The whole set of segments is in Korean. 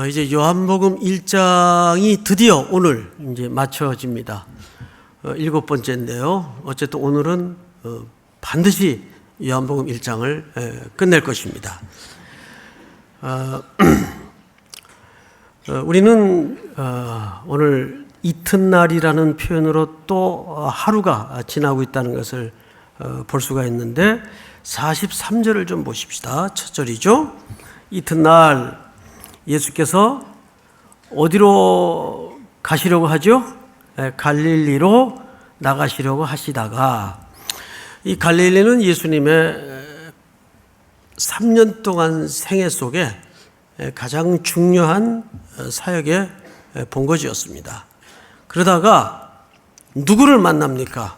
이제 요한복음 1장이 드디어 오늘 이제 마쳐집니다. 7번째인데요. 어쨌든 오늘은 반드시 요한복음 1장을 끝낼 것입니다. 우리는 오늘 이튿날이라는 표현으로 또 하루가 지나고 있다는 것을 볼 수가 있는데 43절을 좀 보십시다. 첫 절이죠. 이튿날 예수께서 어디로 가시려고 하죠? 갈릴리로 나가시려고 하시다가, 이 갈릴리는 예수님의 3년 동안 생애 속에 가장 중요한 사역의 본거지였습니다. 그러다가 누구를 만납니까?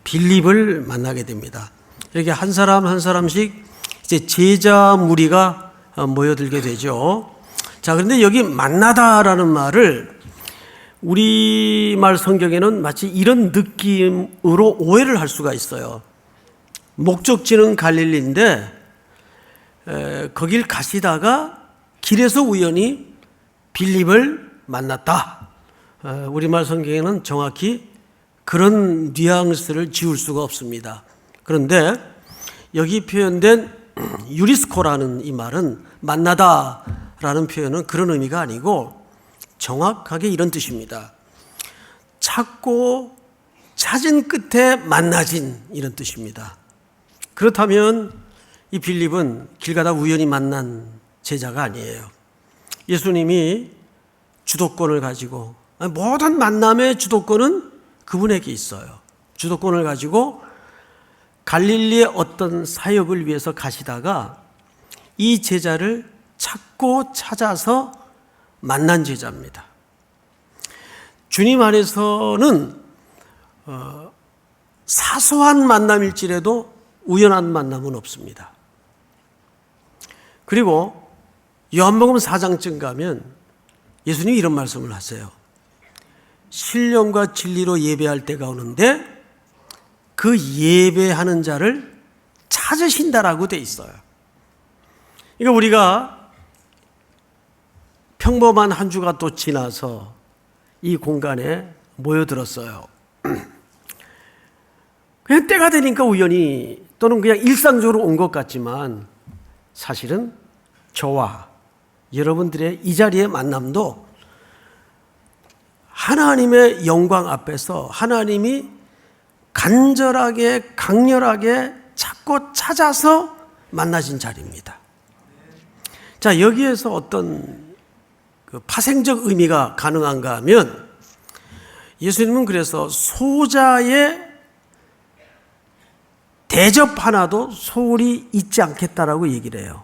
빌립을 만나게 됩니다. 이렇게 한 사람 한 사람씩 이제 제자 무리가 모여들게 되죠. 자, 그런데 여기 만나다라는 말을 우리말 성경에는 마치 이런 느낌으로 오해를 할 수가 있어요. 목적지는 갈릴리인데 거길 가시다가 길에서 우연히 빌립을 만났다. 우리말 성경에는 정확히 그런 뉘앙스를 지울 수가 없습니다. 그런데 여기 표현된 유리스코라는 이 말은 만나다라는 표현은 그런 의미가 아니고 정확하게 이런 뜻입니다. 찾고 찾은 끝에 만나진, 이런 뜻입니다. 그렇다면 이 빌립은 길 가다 우연히 만난 제자가 아니에요. 예수님이 주도권을 가지고, 모든 만남의 주도권은 그분에게 있어요. 주도권을 가지고 갈릴리의 어떤 사역을 위해서 가시다가 이 제자를 찾고 찾아서 만난 제자입니다. 주님 안에서는 사소한 만남일지라도 우연한 만남은 없습니다. 그리고 요한복음 4장쯤 가면 예수님이 이런 말씀을 하세요. 신령과 진리로 예배할 때가 오는데 그 예배하는 자를 찾으신다라고 돼 있어요. 그러니까 우리가 평범한 한 주가 또 지나서 이 공간에 모여들었어요. 그냥 때가 되니까 우연히 또는 그냥 일상적으로 온 것 같지만 사실은 저와 여러분들의 이 자리의 만남도 하나님의 영광 앞에서 하나님이 간절하게 강렬하게 찾고 찾아서 만나신 자리입니다. 자, 여기에서 어떤 파생적 의미가 가능한가 하면 예수님은 그래서 소자의 대접 하나도 소홀히 잊지 않겠다라고 얘기를 해요.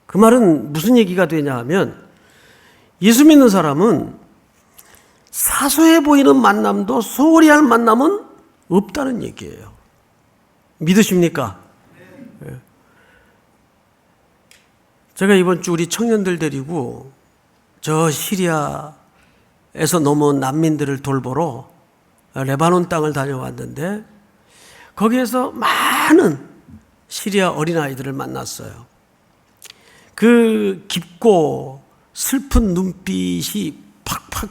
그 말은 무슨 얘기가 되냐 하면 예수 믿는 사람은 사소해 보이는 만남도 소홀히 할 만남은 없다는 얘기예요. 믿으십니까? 네. 제가 이번 주 우리 청년들 데리고 저 시리아에서 넘어온 난민들을 돌보러 레바논 땅을 다녀왔는데 거기에서 많은 시리아 어린아이들을 만났어요. 그 깊고 슬픈 눈빛이 팍팍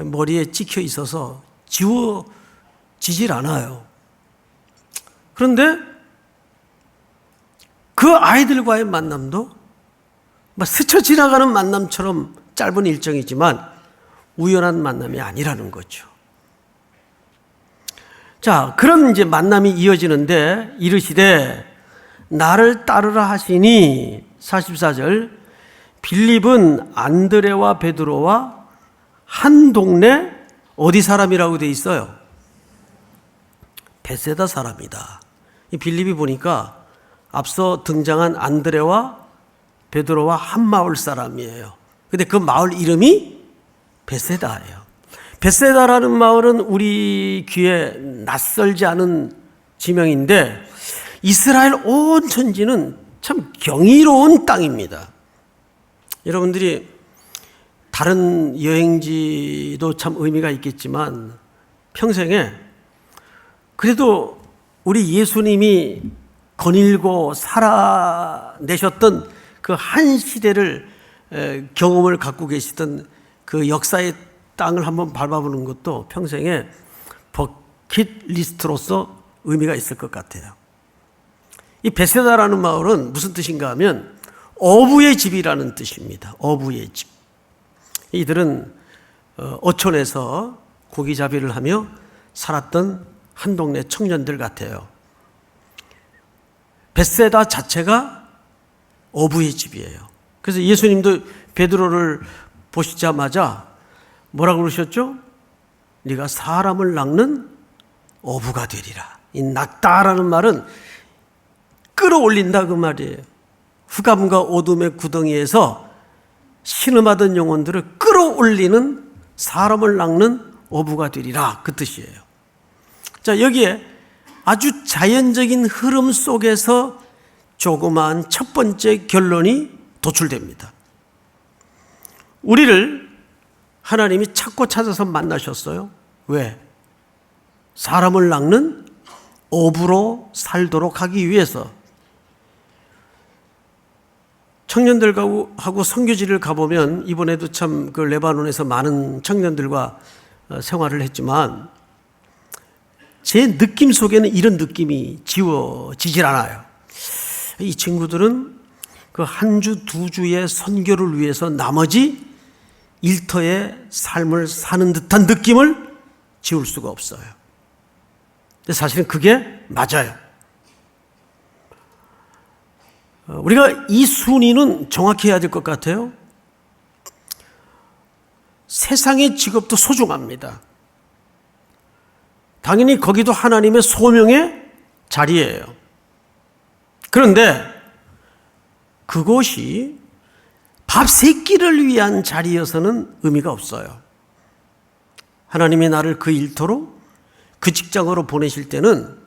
머리에 찍혀 있어서 지워지질 않아요. 그런데 그 아이들과의 만남도 스쳐 지나가는 만남처럼 짧은 일정이지만 우연한 만남이 아니라는 거죠. 자, 그런 이제 만남이 이어지는데 이르시되 나를 따르라 하시니 44절 빌립은 안드레와 베드로와 한 동네 어디 사람이라고 돼 있어요? 베세다 사람이다. 이 빌립이 보니까 앞서 등장한 안드레와 베드로와 한 마을 사람이에요. 근데 그 마을 이름이 베세다예요. 베세다라는 마을은 우리 귀에 낯설지 않은 지명인데 이스라엘 온 천지는 참 경이로운 땅입니다. 여러분들이 다른 여행지도 참 의미가 있겠지만 평생에 그래도 우리 예수님이 거닐고 살아내셨던 그 한 시대를 경험을 갖고 계시던 그 역사의 땅을 한번 밟아보는 것도 평생에 버킷리스트로서 의미가 있을 것 같아요. 이 베세다라는 마을은 무슨 뜻인가 하면 어부의 집이라는 뜻입니다. 어부의 집. 이들은 어촌에서 고기잡이를 하며 살았던 한 동네 청년들 같아요. 베세다 자체가 어부의 집이에요. 그래서 예수님도 베드로를 보시자마자 뭐라고 그러셨죠? 네가 사람을 낚는 어부가 되리라. 이 낚다라는 말은 끌어올린다 그 말이에요. 흑암과 어둠의 구덩이에서 신음하던 영혼들을 끌어올리는 사람을 낚는 어부가 되리라 그 뜻이에요. 자, 여기에 아주 자연적인 흐름 속에서 조그마한 첫 번째 결론이 도출됩니다. 우리를 하나님이 찾고 찾아서 만나셨어요. 왜? 사람을 낚는 어부로 살도록 하기 위해서. 청년들하고 선교지를 가보면 이번에도 참 그 레바논에서 많은 청년들과 생활을 했지만 제 느낌 속에는 이런 느낌이 지워지질 않아요. 이 친구들은 그 한 주, 두 주의 선교를 위해서 나머지 일터의 삶을 사는 듯한 느낌을 지울 수가 없어요. 근데 사실은 그게 맞아요. 우리가 이 순위는 정확히 해야 될 것 같아요. 세상의 직업도 소중합니다. 당연히 거기도 하나님의 소명의 자리예요. 그런데 그곳이 밥 세 끼를 위한 자리여서는 의미가 없어요. 하나님이 나를 그 일터로, 그 직장으로 보내실 때는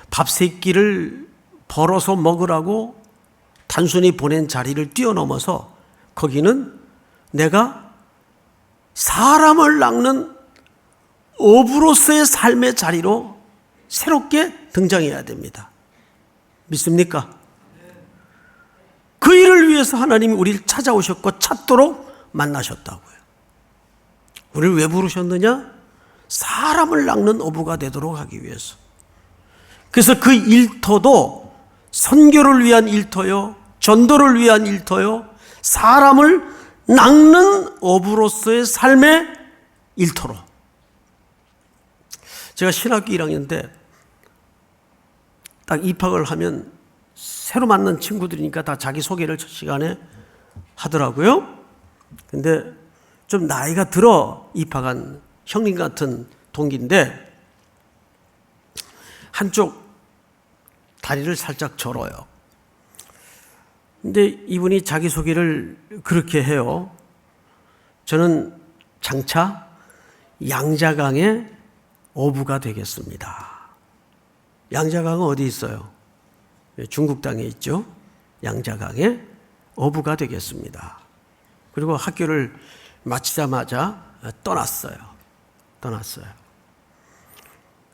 밥 세 끼를 벌어서 먹으라고 단순히 보낸 자리를 뛰어넘어서 거기는 내가 사람을 낚는 어부로서의 삶의 자리로 새롭게 등장해야 됩니다. 믿습니까? 그 일을 위해서 하나님이 우리를 찾아오셨고 찾도록 만나셨다고요. 우리를 왜 부르셨느냐? 사람을 낚는 어부가 되도록 하기 위해서. 그래서 그 일터도 선교를 위한 일터요, 전도를 위한 일터요, 사람을 낚는 어부로서의 삶의 일터로. 제가 신학교 1학년 때 딱 입학을 하면 새로 만난 친구들이니까 다 자기소개를 첫 시간에 하더라고요. 근데 좀 나이가 들어 입학한 형님 같은 동기인데 한쪽 다리를 살짝 절어요. 근데 이분이 자기소개를 그렇게 해요. 저는 장차 양자강의 어부가 되겠습니다. 양자강은 어디 있어요? 중국 땅에 있죠. 양자강의 어부가 되겠습니다. 그리고 학교를 마치자마자 떠났어요.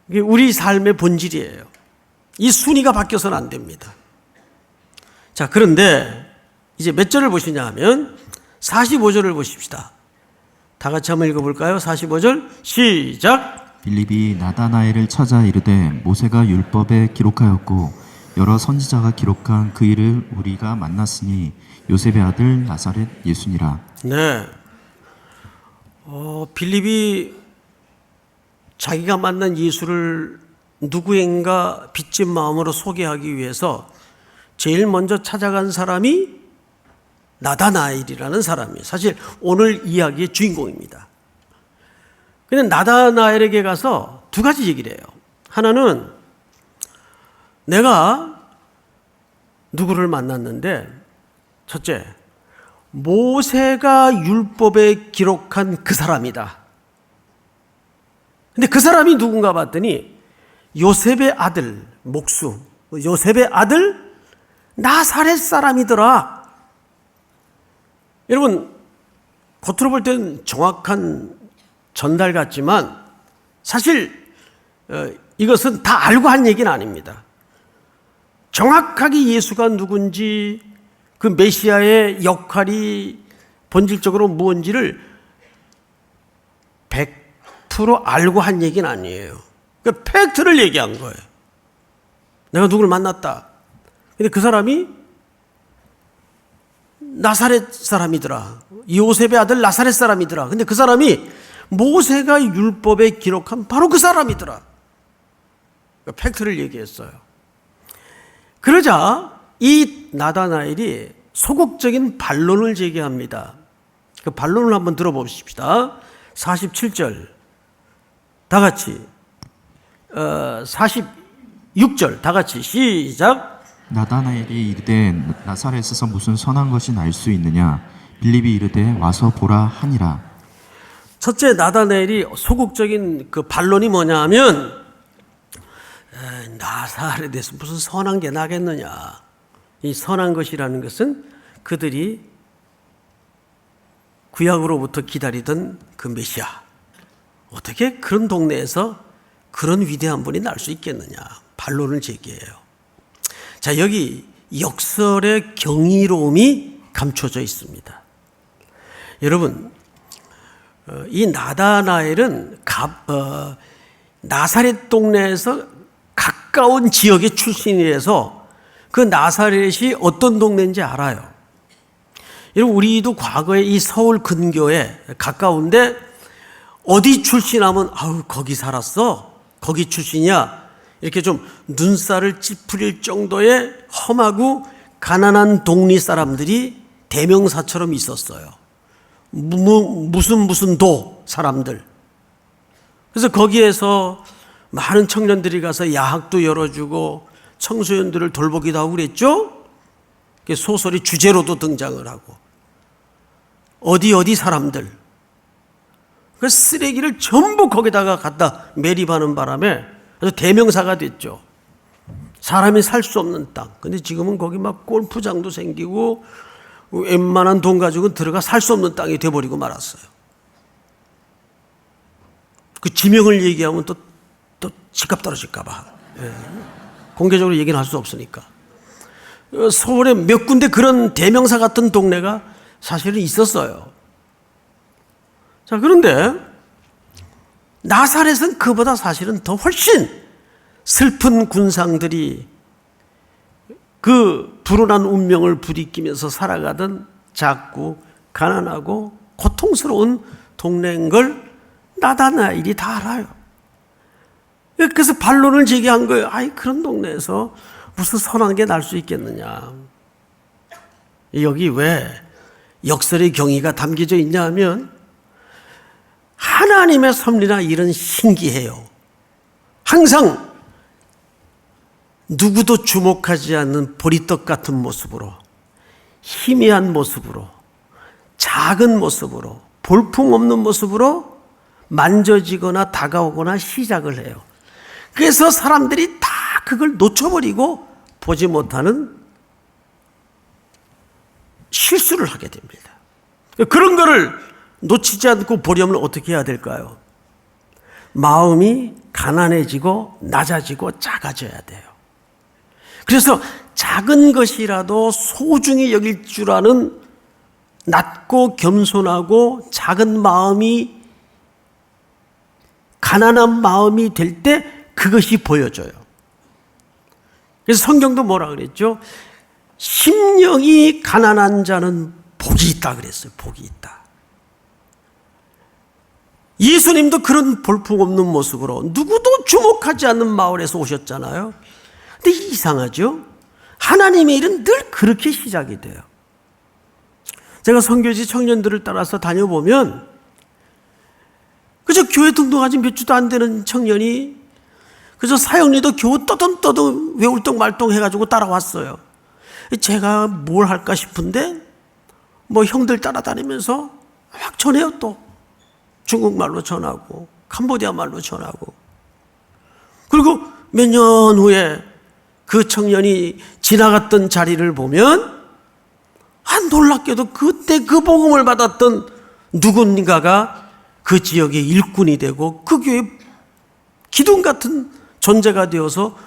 이게 우리 삶의 본질이에요. 이 순위가 바뀌어서는 안 됩니다. 자, 그런데 이제 몇 절을 보시냐 하면 45절을 보십시다. 다 같이 한번 읽어볼까요? 45절 시작. 빌립이 나다나엘을 찾아 이르되 모세가 율법에 기록하였고 여러 선지자가 기록한 그 일을 우리가 만났으니 요셉의 아들 나사렛 예수니라. 네. 빌립이 자기가 만난 예수를 누구인가 빚진 마음으로 소개하기 위해서 제일 먼저 찾아간 사람이 나다나엘이라는 사람이에요. 사실 오늘 이야기의 주인공입니다. 근데 나다나엘에게 가서 두 가지 얘기를 해요. 하나는 내가 누구를 만났는데 첫째, 모세가 율법에 기록한 그 사람이다. 근데 그 사람이 누군가 봤더니 요셉의 아들, 목수, 요셉의 아들 나사렛 사람이더라. 여러분, 겉으로 볼 때는 정확한 전달 같지만 사실 이것은 다 알고 한 얘기는 아닙니다. 정확하게 예수가 누군지 그 메시아의 역할이 본질적으로 뭔지를 100% 알고 한 얘기는 아니에요. 그러니까 팩트를 얘기한 거예요. 내가 누구를 만났다. 근데 그 사람이 나사렛 사람이더라. 요셉의 아들 나사렛 사람이더라. 근데 그 사람이 모세가 율법에 기록한 바로 그 사람이더라. 그러니까 팩트를 얘기했어요. 그러자 이 나다나엘이 소극적인 반론을 제기합니다. 그 반론을 한번 들어봅시다. 47절 다 같이 46절 다 같이 시작. 나다나엘이 이르되 나사렛에서 무슨 선한 것이 날 수 있느냐 빌립이 이르되 와서 보라 하니라. 첫째, 나다나엘이 소극적인 그 반론이 뭐냐 하면 나사렛에서 무슨 선한 게 나겠느냐. 이 선한 것이라는 것은 그들이 구약으로부터 기다리던 그 메시아, 어떻게 그런 동네에서 그런 위대한 분이 날 수 있겠느냐 반론을 제기해요. 자, 여기 역설의 경이로움이 감춰져 있습니다. 여러분, 이 나다나엘은 나사렛 동네에서 가까운 지역의 출신이라서 그 나사렛이 어떤 동네인지 알아요. 여러분, 우리도 과거에 이 서울 근교에 가까운데 어디 출신하면 아우 거기 살았어, 거기 출신이야, 이렇게 좀 눈살을 찌푸릴 정도의 험하고 가난한 동리 사람들이 대명사처럼 있었어요. 무슨 도 사람들. 그래서 거기에서 많은 청년들이 가서 야학도 열어주고 청소년들을 돌보기도 하고 그랬죠. 소설이 주제로도 등장을 하고 어디 사람들 그 쓰레기를 전부 거기다가 갖다 매립하는 바람에 아주 대명사가 됐죠. 사람이 살 수 없는 땅. 근데 지금은 거기 막 골프장도 생기고 웬만한 돈 가지고는 들어가 살 수 없는 땅이 돼버리고 말았어요. 그 지명을 얘기하면 또 집값 떨어질까봐. 예. 공개적으로 얘기는 할 수 없으니까. 서울에 몇 군데 그런 대명사 같은 동네가 사실은 있었어요. 자, 그런데 나사렛은 그보다 사실은 더 훨씬 슬픈 군상들이 그 불운한 운명을 부딪히면서 살아가던 작고 가난하고 고통스러운 동네인 걸 나다나엘이 다 알아요. 그래서 반론을 제기한 거예요. 아이, 그런 동네에서 무슨 선한 게 날 수 있겠느냐. 여기 왜 역설의 경위가 담겨져 있냐 하면 하나님의 섭리나 일은 신기해요. 항상 누구도 주목하지 않는 보리떡 같은 모습으로, 희미한 모습으로, 작은 모습으로, 볼품없는 모습으로 만져지거나 다가오거나 시작을 해요. 그래서 사람들이 다 그걸 놓쳐버리고 보지 못하는 실수를 하게 됩니다. 그런 거를 놓치지 않고 보려면 어떻게 해야 될까요? 마음이 가난해지고 낮아지고 작아져야 돼요. 그래서 작은 것이라도 소중히 여길 줄 아는 낮고 겸손하고 작은 마음이 가난한 마음이 될 때 그것이 보여져요. 그래서 성경도 뭐라 그랬죠? 심령이 가난한 자는 복이 있다 그랬어요. 복이 있다. 예수님도 그런 볼품없는 모습으로 누구도 주목하지 않는 마을에서 오셨잖아요. 근데 이상하죠? 하나님의 일은 늘 그렇게 시작이 돼요. 제가 선교지 청년들을 따라서 다녀보면 그저 교회 등록하지 몇 주도 안 되는 청년이 그저 사역리도 겨우 떠듬떠듬 외울떡말똥 해가지고 따라왔어요. 제가 뭘 할까 싶은데 뭐 형들 따라다니면서 막 전해요. 또 중국말로 전하고 캄보디아 말로 전하고. 그리고 몇 년 후에 그 청년이 지나갔던 자리를 보면 놀랍게도 그때 그 복음을 받았던 누군가가 그 지역의 일꾼이 되고 그 교회 기둥 같은 존재가 되어서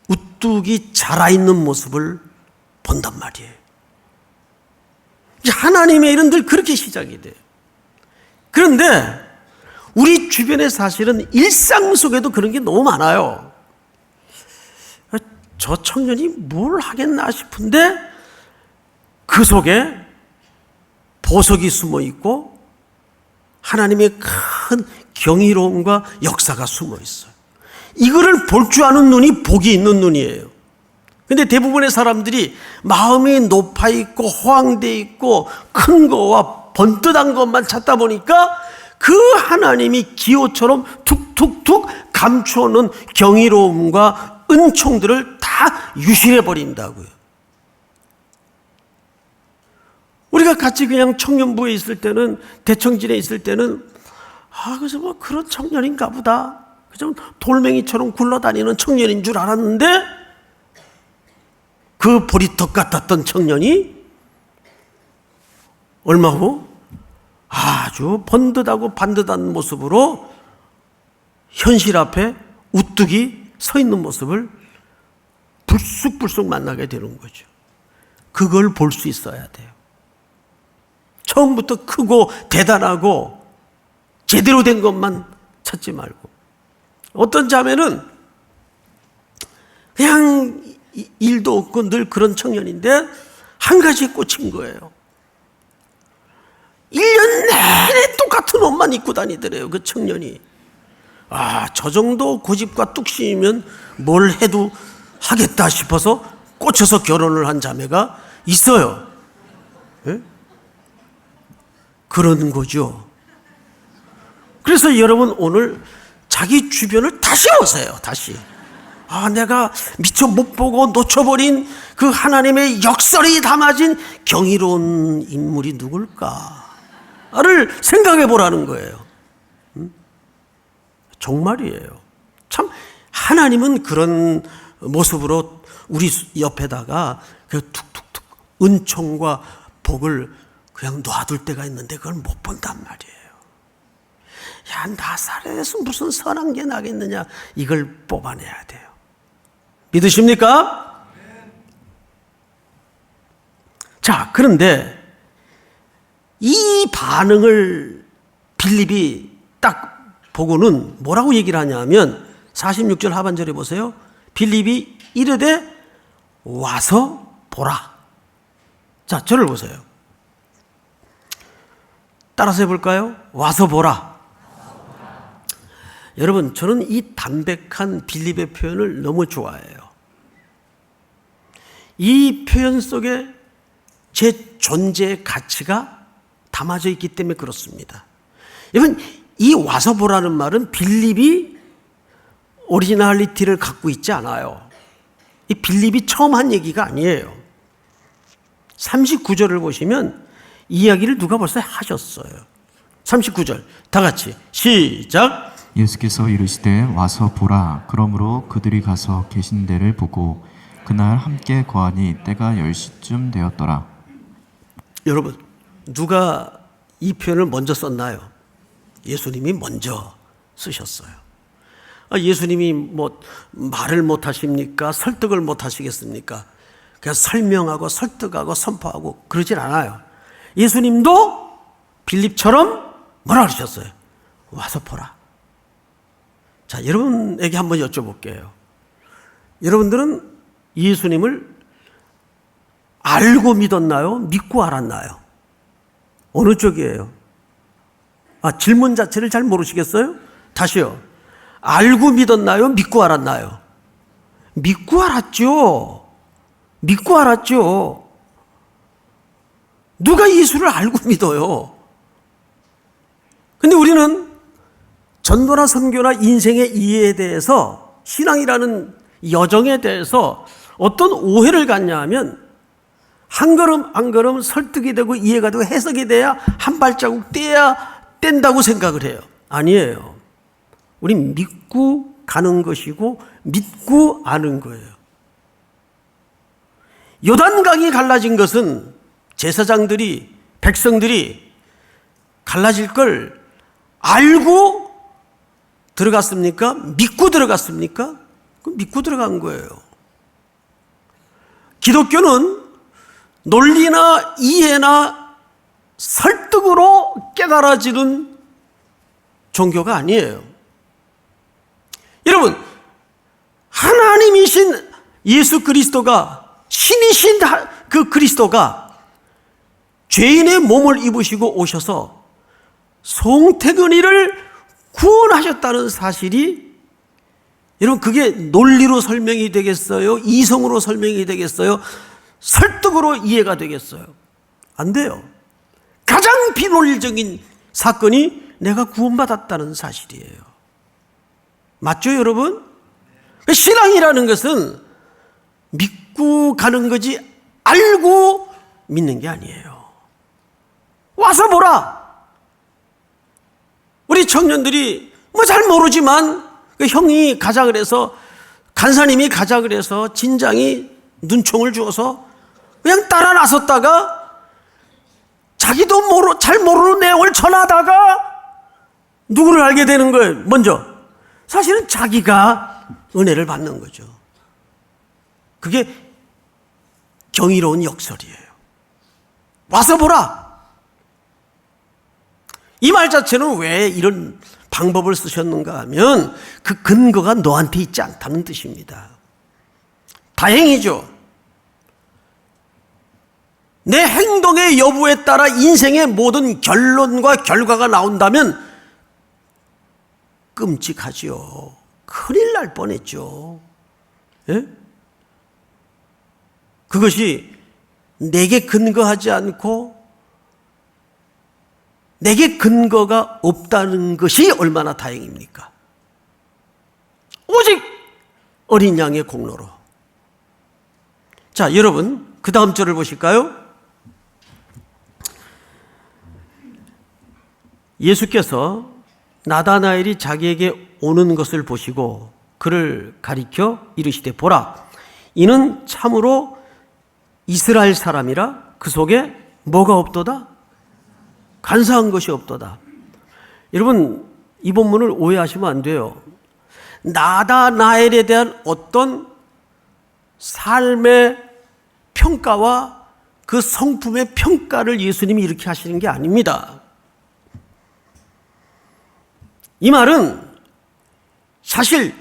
우뚝이 자라있는 모습을 본단 말이에요. 하나님의 일은 늘 그렇게 시작이 돼요. 그런데 우리 주변에 사실은 일상 속에도 그런 게 너무 많아요. 저 청년이 뭘 하겠나 싶은데 그 속에 보석이 숨어 있고 하나님의 큰 경이로움과 역사가 숨어 있어요. 이거를 볼 줄 아는 눈이 복이 있는 눈이에요. 근데 대부분의 사람들이 마음이 높아 있고 호황돼 있고 큰 거와 번듯한 것만 찾다 보니까 그 하나님이 기호처럼 툭툭툭 감추어놓은 경이로움과 은총들을 다 유실해 버린다고요. 우리가 같이 그냥 청년부에 있을 때는, 대청진에 있을 때는 그래서 뭐 그런 청년인가 보다, 그저 돌멩이처럼 굴러다니는 청년인 줄 알았는데 그 보리떡 같았던 청년이 얼마 후 아주 번듯하고 반듯한 모습으로 현실 앞에 우뚝이 서 있는 모습을 불쑥불쑥 만나게 되는 거죠. 그걸 볼 수 있어야 돼요. 처음부터 크고 대단하고 제대로 된 것만 찾지 말고. 어떤 자매는 그냥 일도 없고 늘 그런 청년인데 한 가지에 꽂힌 거예요. 1년 내내 똑같은 옷만 입고 다니더래요, 그 청년이. 저 정도 고집과 뚝심이면 뭘 해도 하겠다 싶어서 꽂혀서 결혼을 한 자매가 있어요. 네? 그런 거죠. 그래서 여러분 오늘 자기 주변을 다시 보세요. 다시. 내가 미처 못 보고 놓쳐버린 그 하나님의 역설이 담아진 경이로운 인물이 누굴까를 생각해 보라는 거예요. 정말이에요. 참 하나님은 그런 모습으로 우리 옆에다가 그 툭툭툭 은총과 복을 그냥 놔둘 때가 있는데 그걸 못 본단 말이에요. 나사렛에서 무슨 선한 게 나겠느냐, 이걸 뽑아내야 돼요. 믿으십니까? 자, 그런데 이 반응을 빌립이 딱 보고는 뭐라고 얘기를 하냐면 46절 하반절에 보세요. 빌립이 이르되 와서 보라. 자, 저를 보세요. 따라서 해볼까요? 와서 보라. 여러분, 저는 이 담백한 빌립의 표현을 너무 좋아해요. 이 표현 속에 제 존재의 가치가 담아져 있기 때문에 그렇습니다. 여러분, 이 와서 보라는 말은 빌립이 오리지널리티를 갖고 있지 않아요. 이 빌립이 처음 한 얘기가 아니에요. 39절을 보시면 이 이야기를 누가 벌써 하셨어요. 39절 다 같이 시작. 예수께서 이르시되 와서 보라. 그러므로 그들이 가서 계신 데를 보고 그날 함께 거하니 때가 10시쯤 되었더라. 여러분, 누가 이 표현을 먼저 썼나요? 예수님이 먼저 쓰셨어요. 예수님이 뭐 말을 못 하십니까? 설득을 못 하시겠습니까? 그냥 설명하고 설득하고 선포하고 그러질 않아요. 예수님도 빌립처럼 뭐라 그러셨어요? 와서 보라. 자, 여러분에게 한번 여쭤볼게요. 여러분들은 예수님을 알고 믿었나요? 믿고 알았나요? 어느 쪽이에요? 질문 자체를 잘 모르시겠어요? 다시요. 알고 믿었나요? 믿고 알았나요? 믿고 알았죠. 믿고 알았죠. 누가 예수를 알고 믿어요? 근데 우리는 전도나 선교나 인생의 이해에 대해서, 신앙이라는 여정에 대해서 어떤 오해를 갖냐 하면 한 걸음 한 걸음 설득이 되고 이해가 되고 해석이 돼야 한 발자국 뗀다고 생각을 해요. 아니에요. 우린 믿고 가는 것이고 믿고 아는 거예요. 요단강이 갈라진 것은 제사장들이, 백성들이 갈라질 걸 알고 들어갔습니까? 믿고 들어갔습니까? 그럼 믿고 들어간 거예요. 기독교는 논리나 이해나 설득으로 깨달아지는 종교가 아니에요. 여러분, 하나님이신 예수 그리스도가, 신이신 그 그리스도가 죄인의 몸을 입으시고 오셔서 송태근이를 구원하셨다는 사실이, 여러분, 그게 논리로 설명이 되겠어요? 이성으로 설명이 되겠어요? 설득으로 이해가 되겠어요? 안 돼요. 가장 비논리적인 사건이 내가 구원받았다는 사실이에요. 맞죠, 여러분? 신앙이라는 것은 믿고 가는 거지 알고 믿는 게 아니에요. 와서 보라. 우리 청년들이 뭐 잘 모르지만 그 형이 가자 그래서, 간사님이 가자 그래서 진장이 눈총을 주어서 그냥 따라 나섰다가 자기도 잘 모르는 내용을 전하다가 누구를 알게 되는 거예요? 먼저 사실은 자기가 은혜를 받는 거죠. 그게 경이로운 역설이에요. 와서 보라. 이 말 자체는 왜 이런 방법을 쓰셨는가 하면 그 근거가 너한테 있지 않다는 뜻입니다. 다행이죠. 내 행동의 여부에 따라 인생의 모든 결론과 결과가 나온다면 끔찍하지요. 큰일 날 뻔했죠. 예? 그것이 내게 근거하지 않고 내게 근거가 없다는 것이 얼마나 다행입니까? 오직 어린 양의 공로로. 자, 여러분, 그 다음 절을 보실까요? 예수께서 나다나엘이 자기에게 오는 것을 보시고 그를 가리켜 이르시되, 보라, 이는 참으로 이스라엘 사람이라 그 속에 뭐가 없도다? 간사한 것이 없도다. 여러분, 이 본문을 오해하시면 안 돼요. 나다나엘에 대한 어떤 삶의 평가와 그 성품의 평가를 예수님이 이렇게 하시는 게 아닙니다. 이 말은 사실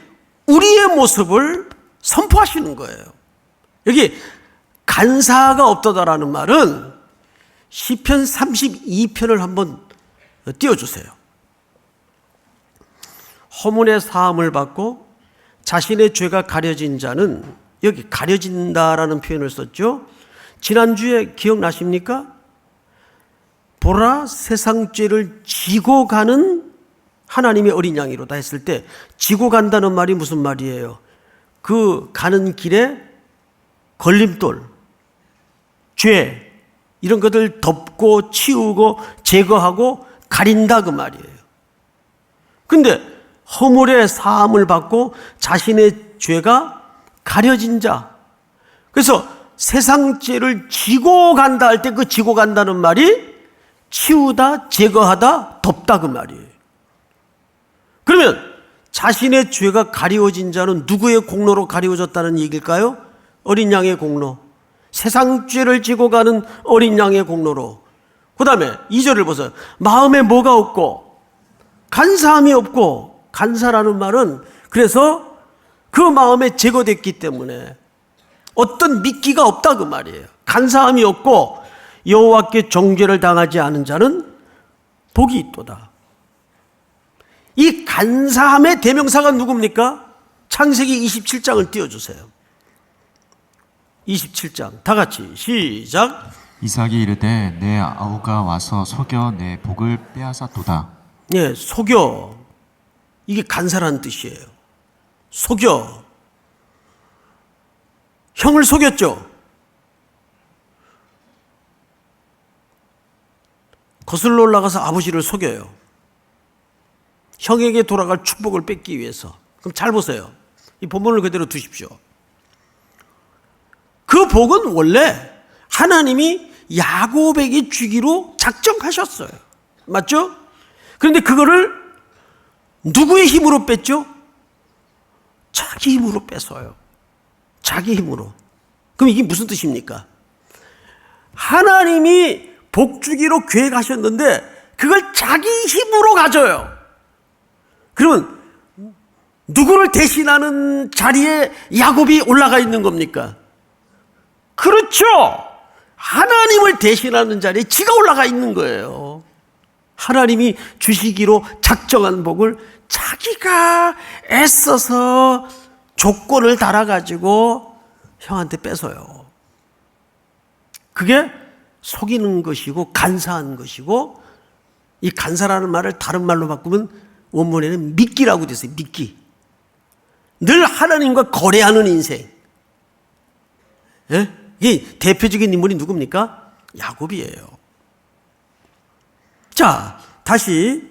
우리의 모습을 선포하시는 거예요. 여기 간사가 없도다라는 말은 시편 32편을 한번 띄워주세요. 허물의 사함을 받고 자신의 죄가 가려진 자는, 여기 가려진다라는 표현을 썼죠. 지난주에 기억나십니까? 보라, 세상 죄를 지고 가는 하나님의 어린 양이로다 했을 때, 지고 간다는 말이 무슨 말이에요? 그 가는 길에 걸림돌, 죄, 이런 것들 덮고 치우고 제거하고 가린다 그 말이에요. 근데 허물의 사함을 받고 자신의 죄가 가려진 자, 그래서 세상 죄를 지고 간다 할 때 그 지고 간다는 말이 치우다, 제거하다, 덮다 그 말이에요. 그러면 자신의 죄가 가리워진 자는 누구의 공로로 가리워졌다는 얘기일까요? 어린 양의 공로. 세상 죄를 지고 가는 어린 양의 공로로. 그 다음에 2절을 보세요. 마음에 뭐가 없고 간사함이 없고, 간사라는 말은 그래서 그 마음에 제거됐기 때문에 어떤 미끼가 없다 그 말이에요. 간사함이 없고 여호와께 정죄를 당하지 않은 자는 복이 있도다. 이 간사함의 대명사가 누굽니까? 창세기 27장을 띄워주세요. 27장 다 같이 시작. 이삭이 이르되 내 아우가 와서 속여 내 복을 빼앗았도다. 예, 속여. 이게 간사라는 뜻이에요. 속여. 형을 속였죠. 거슬러 올라가서 아버지를 속여요. 형에게 돌아갈 축복을 뺏기 위해서. 그럼 잘 보세요. 이 본문을 그대로 두십시오. 그 복은 원래 하나님이 야곱에게 주기로 작정하셨어요. 맞죠? 그런데 그거를 누구의 힘으로 뺐죠? 자기 힘으로 뺏어요. 자기 힘으로. 그럼 이게 무슨 뜻입니까? 하나님이 복주기로 계획하셨는데 그걸 자기 힘으로 가져요. 그러면 누구를 대신하는 자리에 야곱이 올라가 있는 겁니까? 그렇죠. 하나님을 대신하는 자리에 지가 올라가 있는 거예요. 하나님이 주시기로 작정한 복을 자기가 애써서 조건을 달아가지고 형한테 뺏어요. 그게 속이는 것이고 간사한 것이고, 이 간사라는 말을 다른 말로 바꾸면 원문에는 미끼라고 되어 있어요. 미끼. 늘 하나님과 거래하는 인생. 예? 이 대표적인 인물이 누굽니까? 야곱이에요. 자, 다시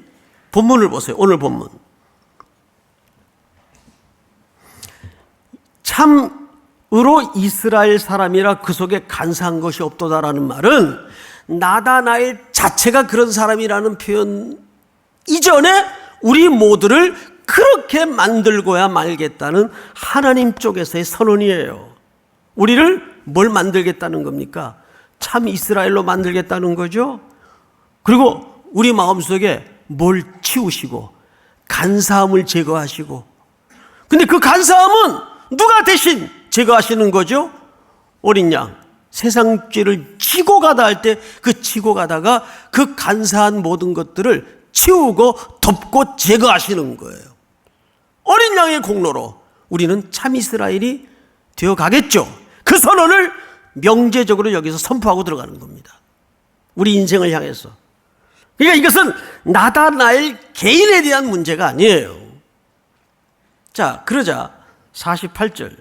본문을 보세요. 오늘 본문. 참으로 이스라엘 사람이라 그 속에 간사한 것이 없도다라는 말은 나다나엘 자체가 그런 사람이라는 표현 이전에 우리 모두를 그렇게 만들고야 말겠다는 하나님 쪽에서의 선언이에요. 우리를 뭘 만들겠다는 겁니까? 참 이스라엘로 만들겠다는 거죠. 그리고 우리 마음속에 뭘 치우시고 간사함을 제거하시고, 근데 그 간사함은 누가 대신 제거하시는 거죠? 어린 양, 세상 죄를 지고 가다 할 때 그 지고 가다가 그 간사한 모든 것들을 치우고 덮고 제거하시는 거예요. 어린 양의 공로로 우리는 참 이스라엘이 되어 가겠죠. 그 선언을 명제적으로 여기서 선포하고 들어가는 겁니다. 우리 인생을 향해서. 그러니까 이것은 나다나엘 개인에 대한 문제가 아니에요. 자, 그러자 48절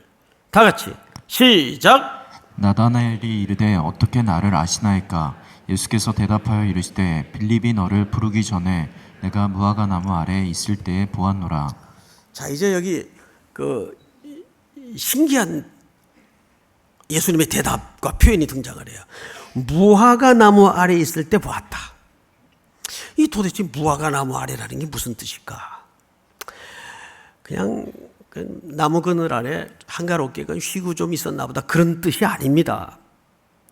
다 같이 시작. 나다나엘이 이르되 어떻게 나를 아시나이까? 예수께서 대답하여 이르시되 빌립이 너를 부르기 전에 내가 무화과 나무 아래에 있을 때에 보았노라. 자, 이제 여기 그 신기한 예수님의 대답과 표현이 등장을 해요. 무화과 나무 아래에 있을 때 보았다. 이 도대체 무화과 나무 아래라는 게 무슨 뜻일까? 그냥 그 나무 그늘 아래 한가롭게 쉬고 좀 있었나 보다, 그런 뜻이 아닙니다.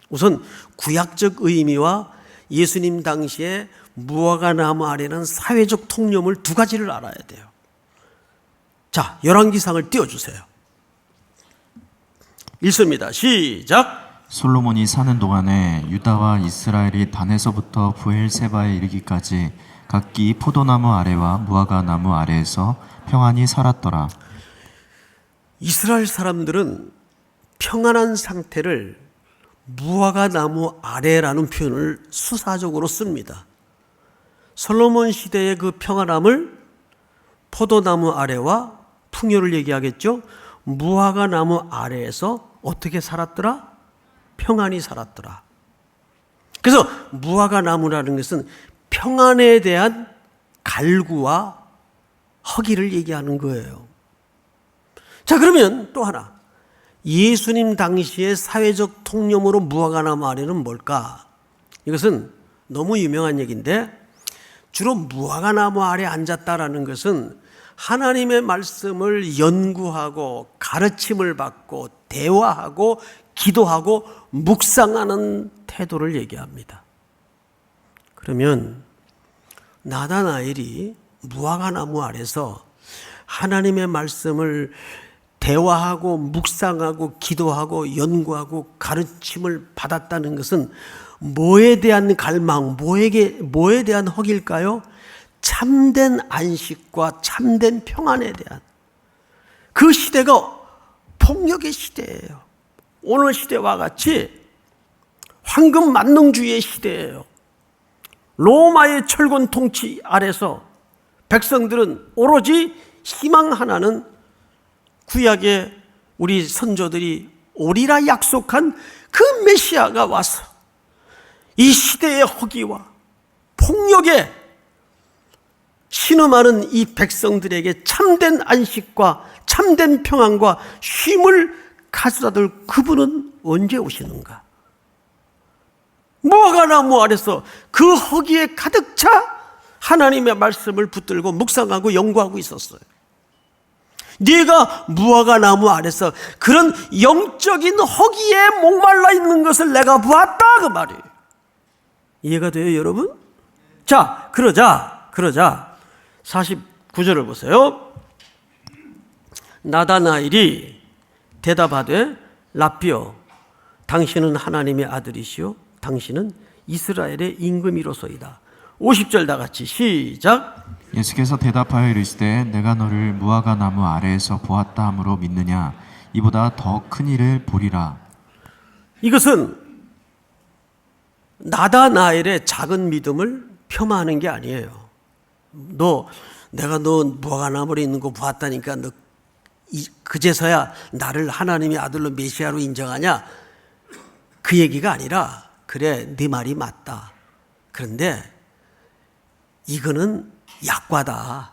우선 구약적 의미와 예수님 당시에 무화과 나무 아래는 사회적 통념을 두 가지를 알아야 돼요. 자, 열왕기상을 띄워주세요. 읽습니다. 시작. 솔로몬이 사는 동안에 유다와 이스라엘이 단에서부터 브엘세바에 이르기까지 각기 포도나무 아래와 무화과 나무 아래에서 평안히 살았더라. 이스라엘 사람들은 평안한 상태를 무화과 나무 아래라는 표현을 수사적으로 씁니다. 솔로몬 시대의 그 평안함을 포도나무 아래와 풍요를 얘기하겠죠. 무화과 나무 아래에서 어떻게 살았더라? 평안히 살았더라. 그래서 무화과 나무라는 것은 평안에 대한 갈구와 허기를 얘기하는 거예요. 자, 그러면 또 하나, 예수님 당시의 사회적 통념으로 무화과 나무 아래는 뭘까? 이것은 너무 유명한 얘기인데, 주로 무화과 나무 아래 앉았다라는 것은 하나님의 말씀을 연구하고 가르침을 받고 대화하고 기도하고 묵상하는 태도를 얘기합니다. 그러면 나다나엘이 무화과 나무 아래서 하나님의 말씀을 대화하고 묵상하고 기도하고 연구하고 가르침을 받았다는 것은 뭐에 대한 갈망, 뭐에 대한 허기일까요? 참된 안식과 참된 평안에 대한. 그 시대가 폭력의 시대예요. 오늘 시대와 같이 황금 만능주의의 시대예요. 로마의 철권 통치 아래서 백성들은 오로지 희망 하나는 구약의 우리 선조들이 오리라 약속한 그 메시아가 와서 이 시대의 허기와 폭력에 신음하는 이 백성들에게 참된 안식과 참된 평안과 쉼을 가져다줄 그분은 언제 오시는가? 무화과 나무 아래서 그 허기에 가득 차 하나님의 말씀을 붙들고 묵상하고 연구하고 있었어요. 네가 무화과 나무 아래서 그런 영적인 허기에 목말라 있는 것을 내가 보았다, 그 말이에요. 이해가 돼요, 여러분? 자, 그러자 49절을 보세요. 나다나엘이 대답하되 라삐여, 당신은 하나님의 아들이시요 당신은 이스라엘의 임금이로소이다. 50절 다 같이 시작. 예수께서 대답하여 이르시되 내가 너를 무화과 나무 아래에서 보았다 함으로 믿느냐? 이보다 더 큰 일을 보리라. 이것은 나다나엘의 작은 믿음을 폄하하는 게 아니에요. 내가 너 무화과 나무에 있는 거 보았다니까 너 그제서야 나를 하나님의 아들로 메시아로 인정하냐? 그 얘기가 아니라 그래, 네 말이 맞다. 그런데 이거는 약과다.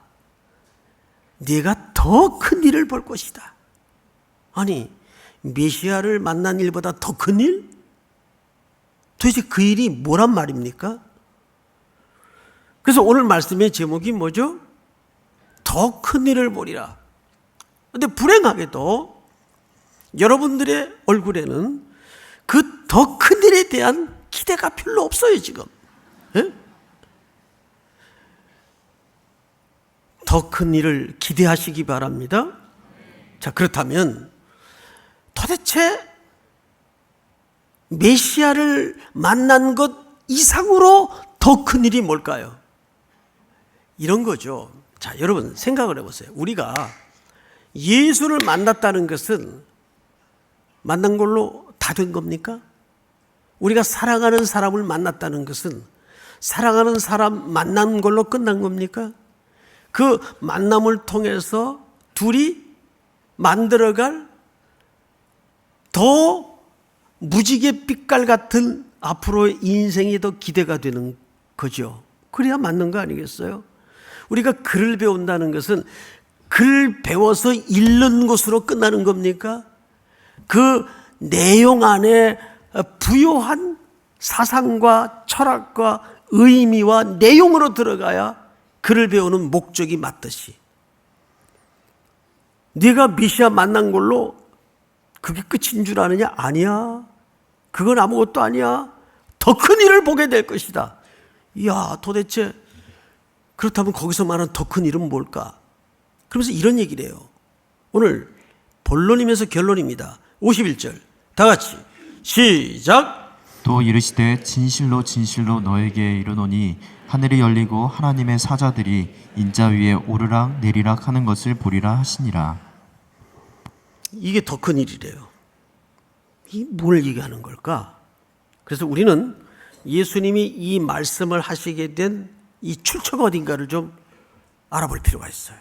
네가 더 큰 일을 볼 것이다. 아니, 메시아를 만난 일보다 더 큰 일? 도대체 그 일이 뭐란 말입니까? 그래서 오늘 말씀의 제목이 뭐죠? 더 큰 일을 보리라. 그런데 불행하게도 여러분들의 얼굴에는 그 더 큰 일에 대한 기대가 별로 없어요, 지금. 더 큰 일을 기대하시기 바랍니다. 자, 그렇다면 도대체 메시아를 만난 것 이상으로 더 큰 일이 뭘까요? 이런 거죠. 자, 여러분 생각을 해보세요. 우리가 예수를 만났다는 것은 만난 걸로 다 된 겁니까? 우리가 사랑하는 사람을 만났다는 것은 사랑하는 사람 만난 걸로 끝난 겁니까? 그 만남을 통해서 둘이 만들어갈 더 무지개 빛깔 같은 앞으로의 인생이 더 기대가 되는 거죠. 그래야 맞는 거 아니겠어요? 우리가 글을 배운다는 것은 글 배워서 읽는 것으로 끝나는 겁니까? 그 내용 안에 부요한 사상과 철학과 의미와 내용으로 들어가야 글을 배우는 목적이 맞듯이 네가 메시아 만난 걸로 그게 끝인 줄 아느냐? 아니야. 그건 아무것도 아니야. 더 큰 일을 보게 될 것이다. 이야, 도대체 그렇다면 거기서 말하는 더 큰 일은 뭘까? 그러면서 이런 얘기를 해요. 오늘 본론이면서 결론입니다. 51절 다 같이 시작. 또 이르시되 진실로 진실로 너에게 이르노니 하늘이 열리고 하나님의 사자들이 인자 위에 오르락 내리락 하는 것을 보리라 하시니라. 이게 더 큰 일이래요. 이 뭘 얘기하는 걸까? 그래서 우리는 예수님이 이 말씀을 하시게 된 이 출처가 어딘가를 좀 알아볼 필요가 있어요.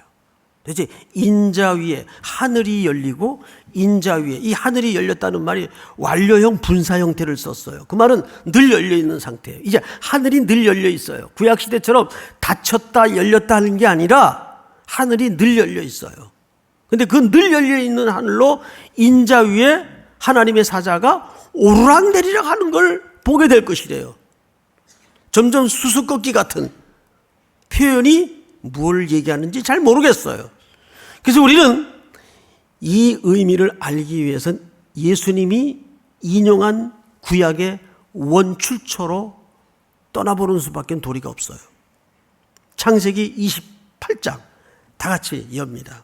도대체 인자 위에 하늘이 열리고 인자 위에, 이 하늘이 열렸다는 말이 완료형 분사 형태를 썼어요. 그 말은 늘 열려 있는 상태예요. 이제 하늘이 늘 열려 있어요. 구약 시대처럼 닫혔다 열렸다 하는 게 아니라 하늘이 늘 열려 있어요. 근데 그 늘 열려 있는 하늘로 인자 위에 하나님의 사자가 오르락 내리락 하는 걸 보게 될 것이래요. 점점 수수께끼 같은 표현이 뭘 얘기하는지 잘 모르겠어요. 그래서 우리는 이 의미를 알기 위해서는 예수님이 인용한 구약의 원출처로 떠나보는 수밖에 도리가 없어요. 창세기 28장 다 같이 엽니다.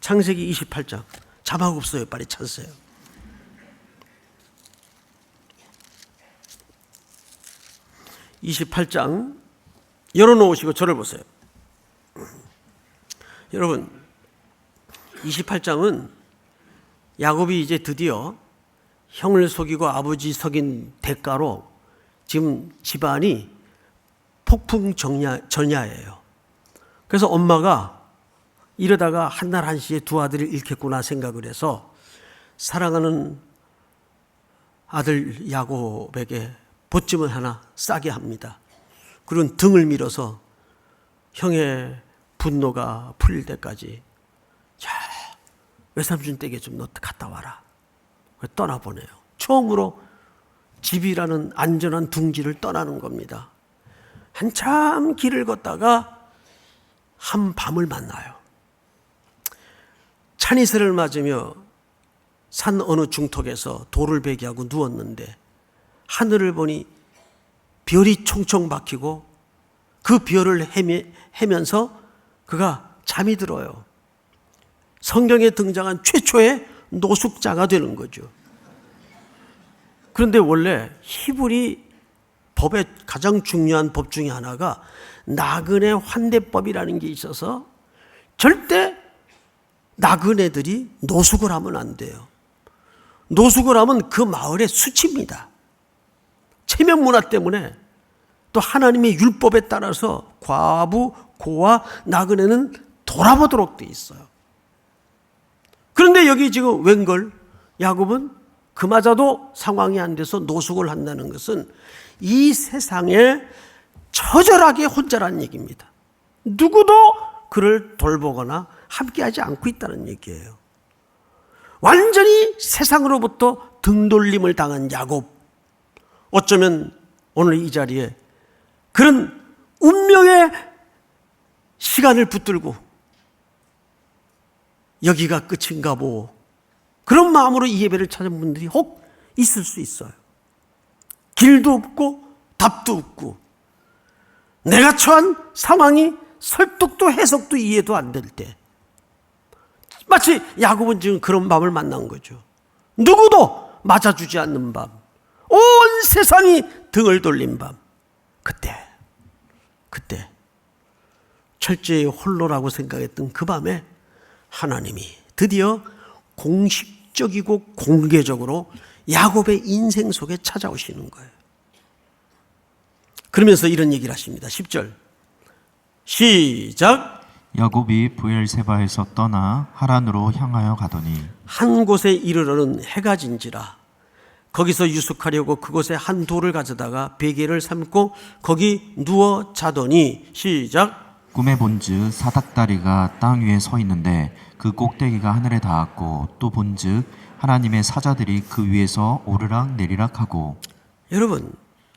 창세기 28장 자막 없어요. 빨리 찾으세요. (28장) 열어놓으시고 저를 보세요. 여러분, 28장은 야곱이 이제 드디어 형을 속이고 아버지 속인 대가로 지금 집안이 폭풍전야예요. 그래서 엄마가 이러다가 한날 한시에 두 아들을 잃겠구나 생각을 해서 사랑하는 아들 야곱에게 보찜을 하나 싸게 합니다. 그런 등을 밀어서 형의 분노가 풀릴 때까지 자, 외삼촌 댁에 좀 너 갔다 와라. 떠나보내요. 처음으로 집이라는 안전한 둥지를 떠나는 겁니다. 한참 길을 걷다가 한 밤을 만나요. 찬이슬을 맞으며 산 어느 중턱에서 돌을 베기하고 누웠는데 하늘을 보니 별이 총총 박히고 그 별을 헤면서 그가 잠이 들어요. 성경에 등장한 최초의 노숙자가 되는 거죠. 그런데 원래 히브리 법의 가장 중요한 법 중에 하나가 나그네 환대법이라는 게 있어서 절대 나그네들이 노숙을 하면 안 돼요. 노숙을 하면 그 마을의 수치입니다. 체면 문화 때문에 또 하나님의 율법에 따라서 과부, 고아, 나그네는 돌아보도록 돼 있어요. 그런데 여기 지금 웬걸 야곱은 그마저도 상황이 안 돼서 노숙을 한다는 것은 이 세상에 처절하게 혼자라는 얘기입니다. 누구도 그를 돌보거나 함께하지 않고 있다는 얘기예요. 완전히 세상으로부터 등돌림을 당한 야곱. 어쩌면 오늘 이 자리에 그런 운명의 시간을 붙들고 여기가 끝인가 보, 그런 마음으로 이 예배를 찾은 분들이 혹 있을 수 있어요. 길도 없고 답도 없고 내가 처한 상황이 설득도 해석도 이해도 안 될 때, 마치 야곱은 지금 그런 밤을 만난 거죠. 누구도 맞아주지 않는 밤, 온 세상이 등을 돌린 밤. 그때 철저히 홀로라고 생각했던 그 밤에 하나님이 드디어 공식적이고 공개적으로 야곱의 인생 속에 찾아오시는 거예요. 그러면서 이런 얘기를 하십니다. 10절 시작. 야곱이 브엘세바에서 떠나 하란으로 향하여 가더니 한 곳에 이르러는 해가 진지라. 거기서 유숙하려고 그곳에 한 돌을 가져다가 베개를 삼고 거기 누워 자더니 시작. 꿈에 본즉 사닥다리가 땅 위에 서 있는데 그 꼭대기가 하늘에 닿았고 또 본즉 하나님의 사자들이 그 위에서 오르락 내리락 하고. 여러분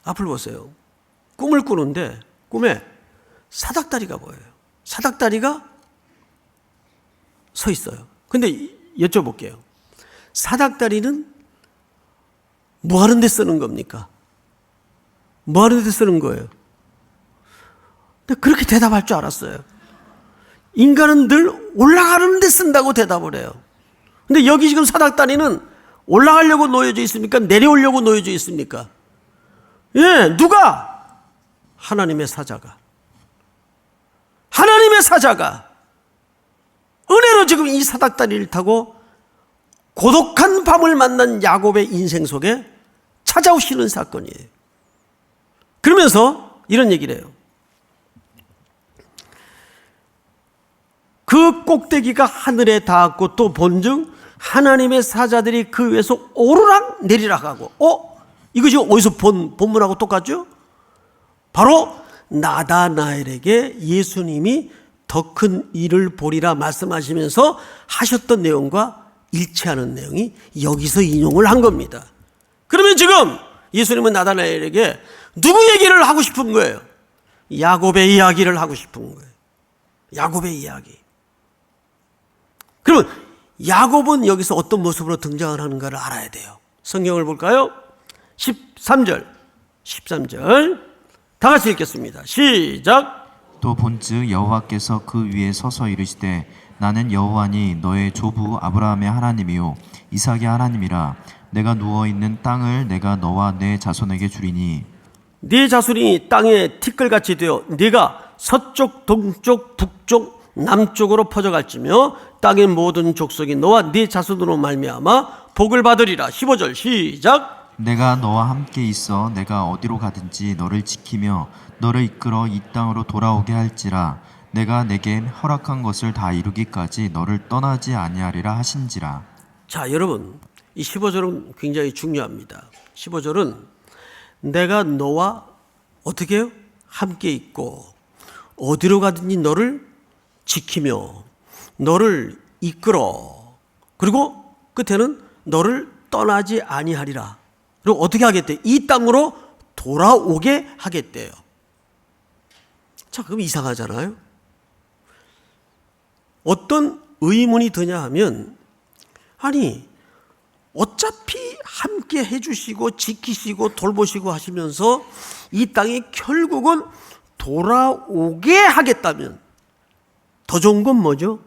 앞을 보세요. 꿈을 꾸는데 꿈에 사닥다리가 보여요. 사닥다리가 서 있어요. 근데 여쭤볼게요. 사닥다리는 뭐 하는 데 쓰는 겁니까? 뭐 하는 데 쓰는 거예요? 근데 그렇게 대답할 줄 알았어요. 인간은 늘 올라가는 데 쓴다고 대답을 해요. 근데 여기 지금 사닥다리는 올라가려고 놓여져 있습니까? 내려오려고 놓여져 있습니까? 예, 누가? 하나님의 사자가 은혜로 지금 이 사닥다리를 타고 고독한 밤을 만난 야곱의 인생 속에 찾아오시는 사건이에요. 그러면서 이런 얘기를 해요. 그 꼭대기가 하늘에 닿았고 또 본즉 하나님의 사자들이 그 위에서 오르락 내리락 하고. 이거 지금 어디서 본 본문하고 똑같죠? 바로 나다나엘에게 예수님이 더 큰 일을 보리라 말씀하시면서 하셨던 내용과 일치하는 내용이 여기서 인용을 한 겁니다. 그러면 지금 예수님은 나다나엘에게 누구 얘기를 하고 싶은 거예요? 야곱의 이야기를 하고 싶은 거예요. 야곱의 이야기. 그러면 야곱은 여기서 어떤 모습으로 등장을 하는가를 알아야 돼요. 성경을 볼까요? 13절 다 같이 읽겠습니다. 시작. 또 본즉 여호와께서 그 위에 서서 이르시되 나는 여호와니 너의 조부 아브라함의 하나님이요 이삭의 하나님이라. 내가 누워있는 땅을 내가 너와 내 자손에게 주리니 네 자손이 땅에 티끌같이 되어 네가 서쪽 동쪽 북쪽 남쪽으로 퍼져갈지며 땅의 모든 족속이 너와 네 자손으로 말미암아 복을 받으리라. 15절 시작. 내가 너와 함께 있어 내가 어디로 가든지 너를 지키며 너를 이끌어 이 땅으로 돌아오게 할지라. 내가 내게 허락한 것을 다 이루기까지 너를 떠나지 아니하리라 하신지라. 자, 여러분 이 15절은 굉장히 중요합니다. 15절은 내가 너와 어떻게 해요? 함께 있고 어디로 가든지 너를 지키며 너를 이끌어, 그리고 끝에는 너를 떠나지 아니하리라. 그리고 어떻게 하겠대? 이 땅으로 돌아오게 하겠대요. 자, 그럼 이상하잖아요. 어떤 의문이 드냐 하면, 아니 어차피 함께 해주시고 지키시고 돌보시고 하시면서 이 땅에 결국은 돌아오게 하겠다면 더 좋은 건 뭐죠?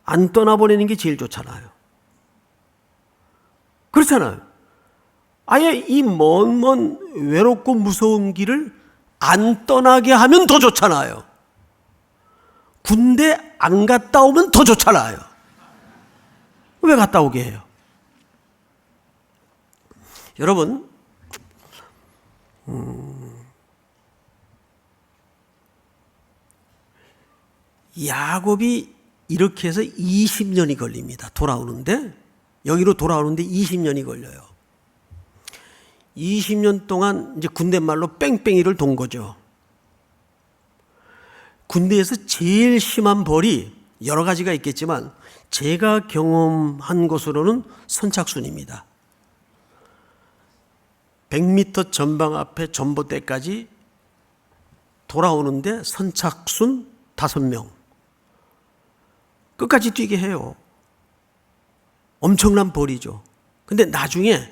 안 떠나보내는 게 제일 좋잖아요. 그렇잖아요. 아예 이 먼 외롭고 무서운 길을 안 떠나게 하면 더 좋잖아요. 군대 안 갔다 오면 더 좋잖아요. 왜 갔다 오게 해요? 여러분, 야곱이 이렇게 해서 20년이 걸립니다. 돌아오는데, 여기로 돌아오는데 20년이 걸려요. 20년 동안 이제 군대 말로 뺑뺑이를 돈 거죠. 군대에서 제일 심한 벌이 여러 가지가 있겠지만 제가 경험한 것으로는 선착순입니다. 100m 전방 앞에 전봇대까지 돌아오는데 선착순 5명. 끝까지 뛰게 해요. 엄청난 벌이죠. 근데 나중에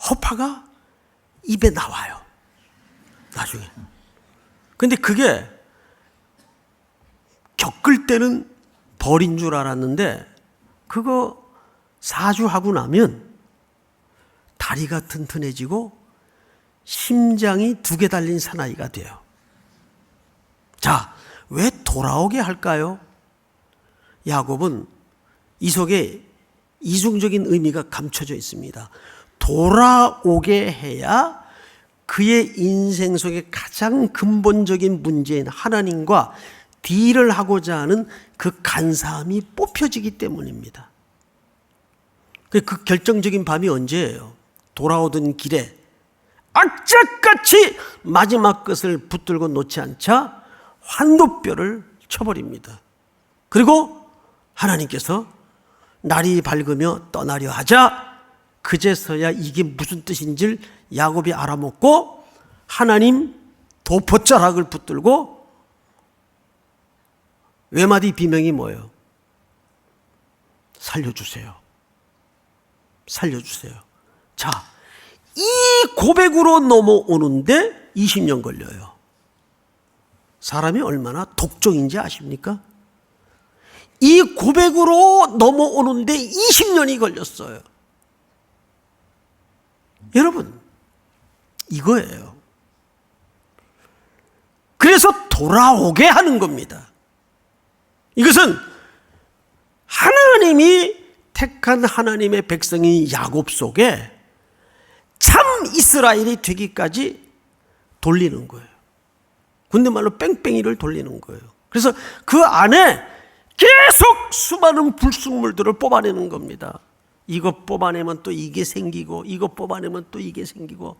허파가 입에 나와요. 나중에. 근데 그게 겪을 때는 벌인 줄 알았는데 그거 4주 하고 나면 다리가 튼튼해지고 심장이 2개 달린 사나이가 돼요. 자, 왜 돌아오게 할까요? 야곱은 이 속에 이중적인 의미가 감춰져 있습니다. 돌아오게 해야 그의 인생 속에 가장 근본적인 문제인 하나님과 딜을 하고자 하는 그 간사함이 뽑혀지기 때문입니다. 그 결정적인 밤이 언제예요? 돌아오던 길에 악착같이 마지막 것을 붙들고 놓지 않자 환도뼈를 쳐버립니다. 그리고 하나님께서 날이 밝으며 떠나려 하자 그제서야 이게 무슨 뜻인지를 야곱이 알아먹고 하나님 도포자락을 붙들고 외마디 비명이 뭐예요? 살려주세요. 살려주세요. 자, 이 고백으로 넘어오는데 20년 걸려요. 사람이 얼마나 독종인지 아십니까? 이 고백으로 넘어오는데 20년이 걸렸어요. 여러분, 이거예요. 그래서 돌아오게 하는 겁니다. 이것은 하나님이 택한 하나님의 백성인 야곱 속에 참 이스라엘이 되기까지 돌리는 거예요. 군대 말로 뺑뺑이를 돌리는 거예요. 그래서 그 안에 계속 수많은 불순물들을 뽑아내는 겁니다. 이거 뽑아내면 또 이게 생기고 이거 뽑아내면 또 이게 생기고.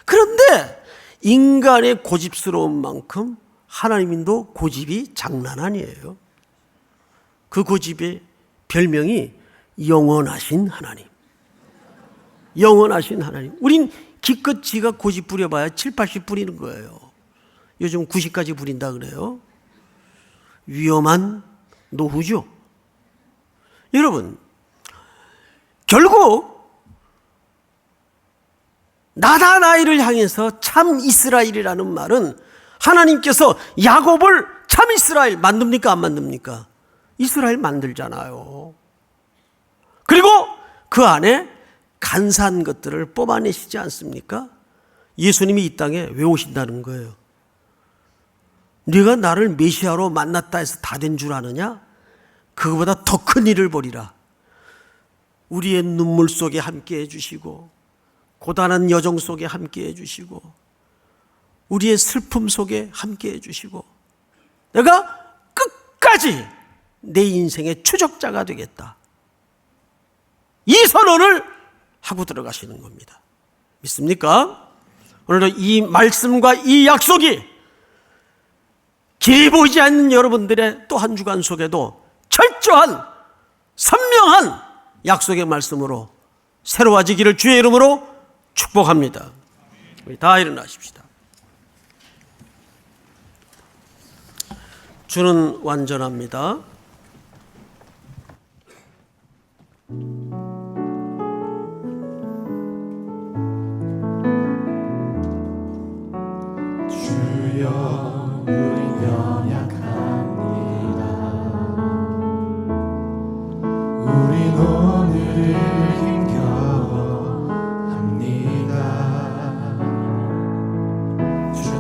그런데 인간의 고집스러운 만큼 하나님도 고집이 장난 아니에요. 그 고집의 별명이 영원하신 하나님. 영원하신 하나님. 우린 기껏 지가 고집 부려봐야 7, 80 부리는 거예요. 요즘 90까지 부린다 그래요. 위험한 노후죠. 여러분, 결국 나다나이를 향해서 참 이스라엘이라는 말은 하나님께서 야곱을 참 이스라엘 만듭니까 안 만듭니까? 이스라엘 만들잖아요. 그리고 그 안에 간사한 것들을 뽑아내시지 않습니까? 예수님이 이 땅에 왜 오신다는 거예요? 네가 나를 메시아로 만났다 해서 다 된 줄 아느냐? 그거보다 더 큰 일을 벌이라. 우리의 눈물 속에 함께 해주시고 고단한 여정 속에 함께 해주시고 우리의 슬픔 속에 함께 해주시고 내가 끝까지 내 인생의 추적자가 되겠다. 이 선언을 하고 들어가시는 겁니다. 믿습니까? 오늘도 이 말씀과 이 약속이 길이 보이지 않는 여러분들의 또 한 주간 속에도 철저한 선명한 약속의 말씀으로 새로워지기를 주의 이름으로 축복합니다. 우리 다 일어나십시다. 주는 완전합니다.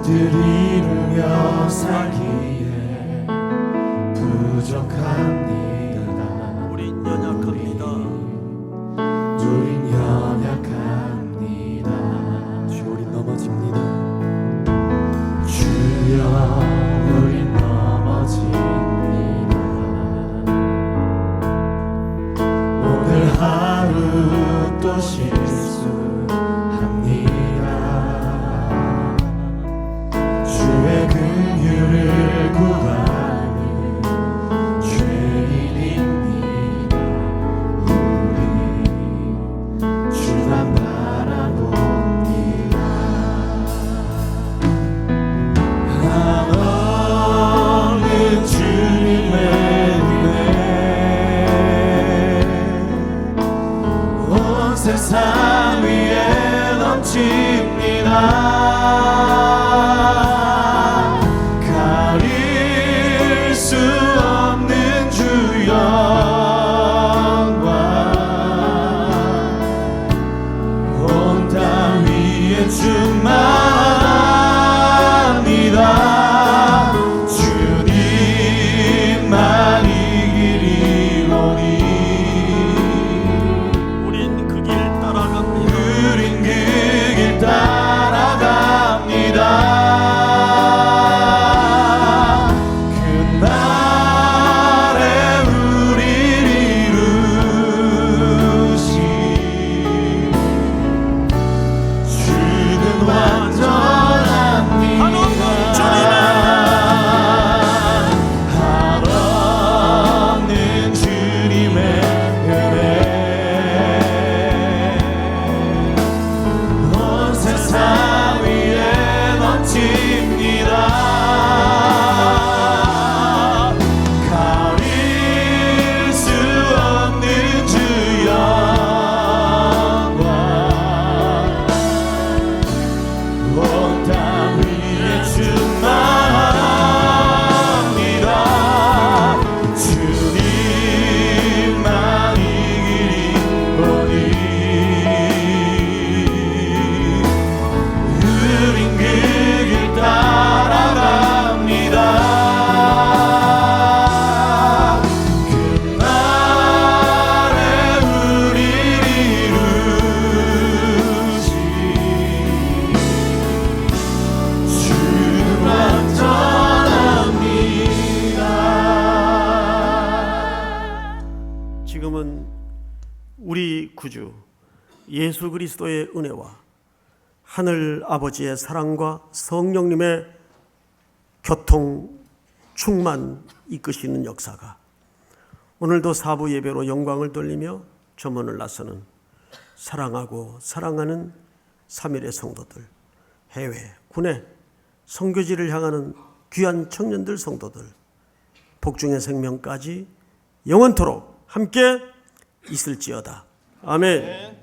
그들이 이루며 살기에 부족합니다. 우린 연약합니다. 우린 연약합니다. 주여 우린 넘어집니다. 주여 우린 넘어집니다. 오늘 하루 또 실수합니다. 주의 긍휼을 구하는 죄인입니다. 우리 주만 바라봅니다. 하나님 주님의 은혜 온 세상 위에 넘칩니다. 가릴 수 없는 주 영광 온 땅 위에 충만합니다. 주님만 이기리오니 우린 그 길 따라갑니다. 우린 그 길 따라갑니다. 그날에 우릴 이루시 주는 완전합니다. 한없는 주님의 은혜 온 세상 위에 넘칩니다. 가릴 수 없는 주 영광 온 땅 위에 충만합니다. 주님만 이기리오니 우린 그 길 따라갑니다. 그날에 우릴 이루시 주는 완전합니다. 지금은 우리 구주 예수 그리스도의 은혜와 하늘 아버지의 사랑과 성령님의 교통 충만 이끄시는 역사가 오늘도 사부 예배로 영광을 돌리며 점원을 나서는 사랑하고 사랑하는 3일의 성도들, 해외, 국내 선교지를 향하는 귀한 청년들 성도들, 복중의 생명까지 영원토록 함께 있을지어다. 아멘.